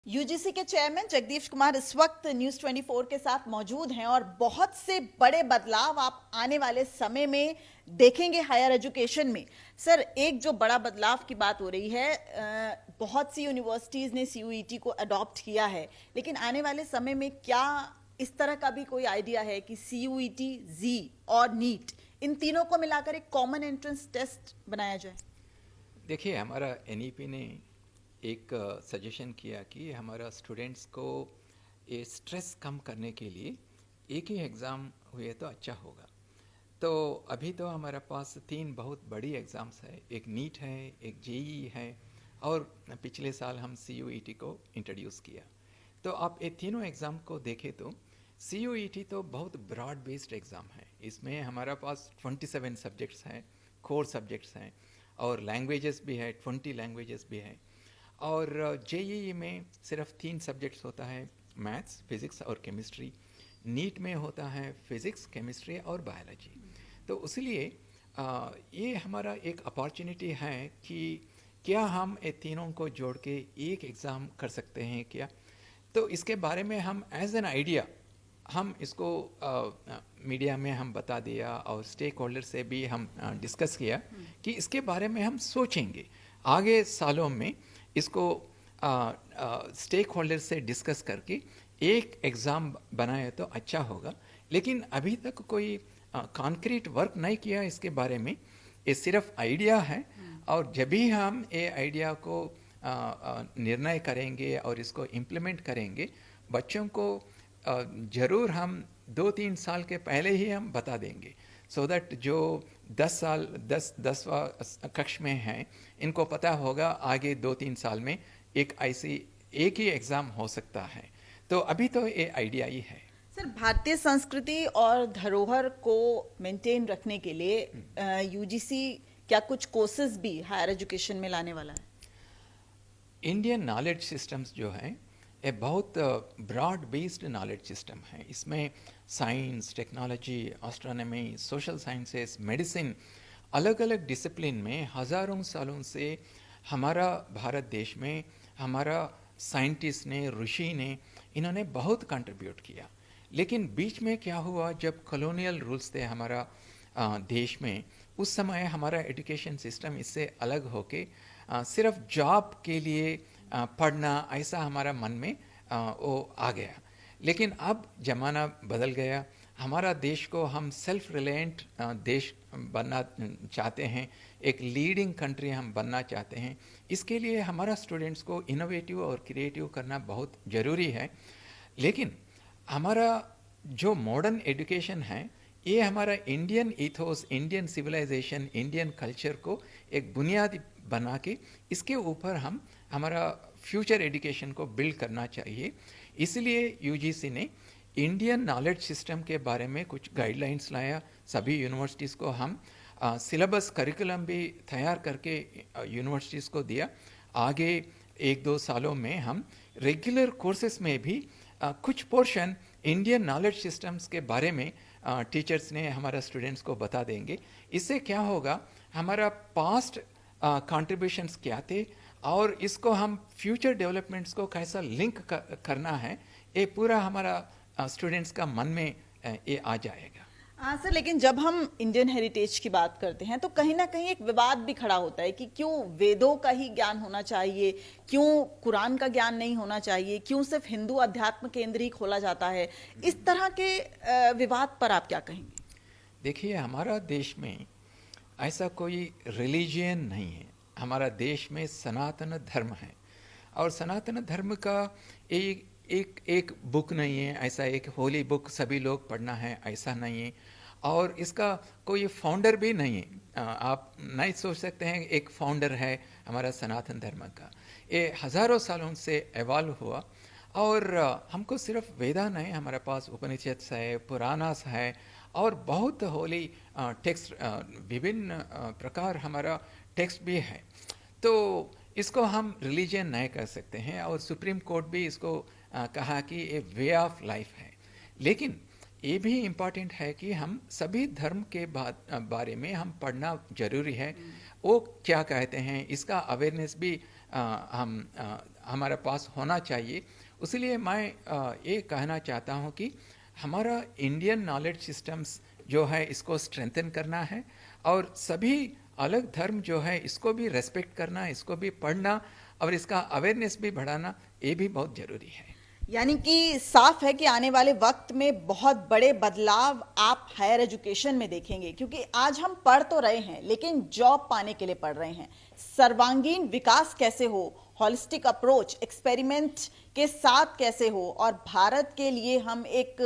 UGC के chairman Jagdish Kumar इस वक्त न्यूज 24 के साथ मौजूद हैं और बहुत से बड़े बदलाव आप आने वाले समय में देखेंगे हायर एजुकेशन में। सर, एक जो बड़ा बदलाव की बात हो रही है, बहुत सी यूनिवर्सिटीज ने सीयूईटी को अडॉप्ट किया है, लेकिन आने वाले समय में क्या इस तरह का भी कोई आइडिया है कि सीयूईटी, जी और नीट, इन तीनों को मिलाकर एक कॉमन एंट्रेंस टेस्ट बनाया जाए? देखिए, हमारा एनईपी ने एक सजेशन किया कि हमारा स्टूडेंट्स को ये स्ट्रेस कम करने के लिए एक ही एग्ज़ाम हुए तो अच्छा होगा। तो अभी तो हमारे पास 3 बहुत बड़ी एग्ज़ाम्स है, एक नीट है, एक जेईई है और पिछले साल हम सीयूईटी को इंट्रोड्यूस किया। तो आप ये तीनों एग्ज़ाम को देखें तो सीयूईटी तो बहुत ब्रॉड बेस्ड एग्ज़ाम है। इसमें हमारा पास 27 सब्जेक्ट्स हैं, कोर सब्जेक्ट्स हैं और लैंग्वेजेस भी है, 20 लैंग्वेजेस भी है। और जेईई में सिर्फ 3 सब्जेक्ट्स होता है, मैथ्स, फिज़िक्स और केमिस्ट्री। नीट में होता है फिज़िक्स, केमिस्ट्री और बायोलॉजी। तो इसलिए ये हमारा एक अपॉर्चुनिटी है कि क्या हम ये तीनों को जोड़ के एक एग्ज़ाम कर सकते हैं क्या। तो इसके बारे में हम एज एन आइडिया हम इसको मीडिया में हम बता दिया और स्टेक होल्डर से भी हम डिस्कस किया कि इसके बारे में हम सोचेंगे आगे सालों में इसको स्टेक होल्डर से डिस्कस करके एक एग्ज़ाम बनाए तो अच्छा होगा। लेकिन अभी तक कोई कॉन्क्रीट वर्क नहीं किया इसके बारे में, ये सिर्फ आइडिया है। और जब भी हम ये आइडिया को निर्णय करेंगे और इसको इम्प्लीमेंट करेंगे, बच्चों को ज़रूर हम 2-3 साल के पहले ही हम बता देंगे, सो दैट जो 10वां कक्ष में हैं इनको पता होगा आगे 2-3 साल में एक ही एग्ज़ाम हो सकता है। तो अभी तो ये आइडिया ही है। सर, भारतीय संस्कृति और धरोहर को मेंटेन रखने के लिए यूजीसी क्या कुछ कोर्सेज भी हायर एजुकेशन में लाने वाला है? इंडियन नॉलेज सिस्टम्स जो है ये बहुत ब्रॉड बेस्ड नॉलेज सिस्टम है। इसमें science, technology, astronomy, social sciences, medicine, अलग अलग डिसिप्लिन में हज़ारों सालों से हमारा भारत देश में हमारा साइंटिस्ट ने, ऋषि ने, इन्होंने बहुत कंट्रीब्यूट किया। लेकिन बीच में क्या हुआ, जब कॉलोनियल रूल्स थे हमारा देश में, उस समय हमारा एजुकेशन सिस्टम इससे अलग होके सिर्फ जॉब के लिए पढ़ना, ऐसा हमारा मन में वो आ गया। लेकिन अब ज़माना बदल गया। हमारा देश को हम सेल्फ रिलायंट देश बनना चाहते हैं, एक लीडिंग कंट्री हम बनना चाहते हैं। इसके लिए हमारा स्टूडेंट्स को इनोवेटिव और क्रिएटिव करना बहुत ज़रूरी है। लेकिन हमारा जो मॉडर्न एजुकेशन है, ये हमारा Indian ethos, Indian civilisation, Indian culture को एक बुनियादी बना के इसके ऊपर हम हमारा फ्यूचर एजुकेशन को बिल्ड करना चाहिए। इसलिए यूजीसी ने इंडियन नॉलेज सिस्टम के बारे में कुछ गाइडलाइंस लाया। सभी यूनिवर्सिटीज़ को हम सिलेबस करिकुलम भी तैयार करके यूनिवर्सिटीज़ को दिया। आगे 1-2 सालों में हम रेगुलर कोर्सेज में भी कुछ पोर्शन इंडियन नॉलेज सिस्टम्स के बारे में टीचर्स ने हमारा स्टूडेंट्स को बता देंगे। इससे क्या होगा, हमारा पास्ट कंट्रीब्यूशंस क्या थे और इसको हम फ्यूचर डेवलपमेंट्स को कैसा लिंक करना है, ये पूरा हमारा स्टूडेंट्स का मन में ये आ जाएगा। हाँ सर, लेकिन जब हम इंडियन हेरिटेज की बात करते हैं तो कहीं ना कहीं एक विवाद भी खड़ा होता है कि क्यों वेदों का ही ज्ञान होना चाहिए, क्यों कुरान का ज्ञान नहीं होना चाहिए, क्यों सिर्फ हिंदू अध्यात्म केंद्र ही खोला जाता है। इस तरह के विवाद पर आप क्या कहेंगे? देखिए, हमारा देश में ऐसा कोई रिलीजियन नहीं है। हमारा देश में सनातन धर्म है और सनातन धर्म का एक बुक नहीं है, ऐसा एक होली बुक सभी लोग पढ़ना है ऐसा नहीं है। और इसका कोई फाउंडर भी नहीं है। आप नहीं सोच सकते हैं एक फाउंडर है हमारा सनातन धर्म का। ये हज़ारों सालों से एवॉल्व हुआ और हमको सिर्फ वेदा नहीं, हमारे पास उपनिषद है, पुराणास है और बहुत होली टेक्स्ट, विभिन्न प्रकार हमारा टेक्स्ट भी है। तो इसको हम रिलीजन नहीं कर सकते हैं और सुप्रीम कोर्ट भी इसको कहा कि ये वे ऑफ लाइफ है। लेकिन ये भी इम्पॉर्टेंट है कि हम सभी धर्म के बारे में हम पढ़ना जरूरी है। वो क्या कहते हैं इसका अवेयरनेस भी हम हमारे पास होना चाहिए। इसलिए मैं ये कहना चाहता हूँ कि हमारा इंडियन नॉलेज सिस्टम्स जो है इसको स्ट्रेंथन करना है और सभी अलग धर्म जो है इसको भी रेस्पेक्ट करना, इसको भी पढ़ना और इसका अवेयरनेस भी बढ़ाना, ये भी बहुत ज़रूरी है। यानी कि साफ है कि आने वाले वक्त में बहुत बड़े बदलाव आप हायर एजुकेशन में देखेंगे, क्योंकि आज हम पढ़ तो रहे हैं लेकिन जॉब पाने के लिए पढ़ रहे हैं। सर्वांगीण विकास कैसे हो, हॉलिस्टिक अप्रोच एक्सपेरिमेंट के साथ कैसे हो और भारत के लिए हम एक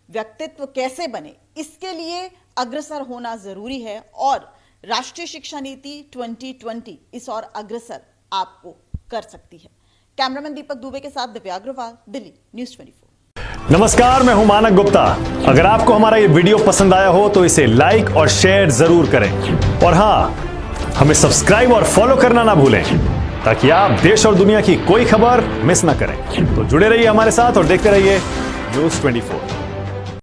व्यक्तित्व कैसे बने, इसके लिए अग्रसर होना जरूरी है और राष्ट्रीय शिक्षा नीति 2020 इस और अग्रसर आपको कर सकती है। कैमरामैन दीपक दुबे के साथ दिव्या अग्रवाल, दिल्ली न्यूज़ 24। नमस्कार, मैं हूं मानक गुप्ता। अगर आपको हमारा ये वीडियो पसंद आया हो तो इसे लाइक और शेयर जरूर करें और हां, हमें सब्सक्राइब और फॉलो करना ना भूलें ताकि आप देश और दुनिया की कोई खबर मिस ना करें। तो जुड़े रहिए हमारे साथ और देखते रहिए न्यूज़ 24।